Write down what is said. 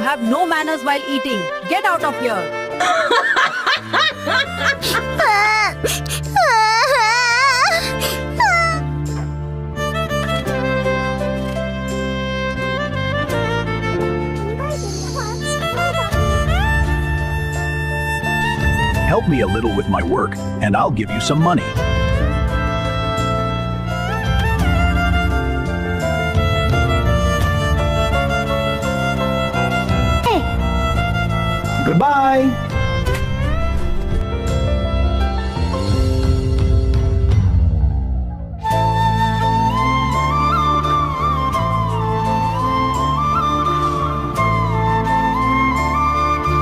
have no manners while eating. Get out of here. Help me a little with my work, and I'll give you some money. Goodbye.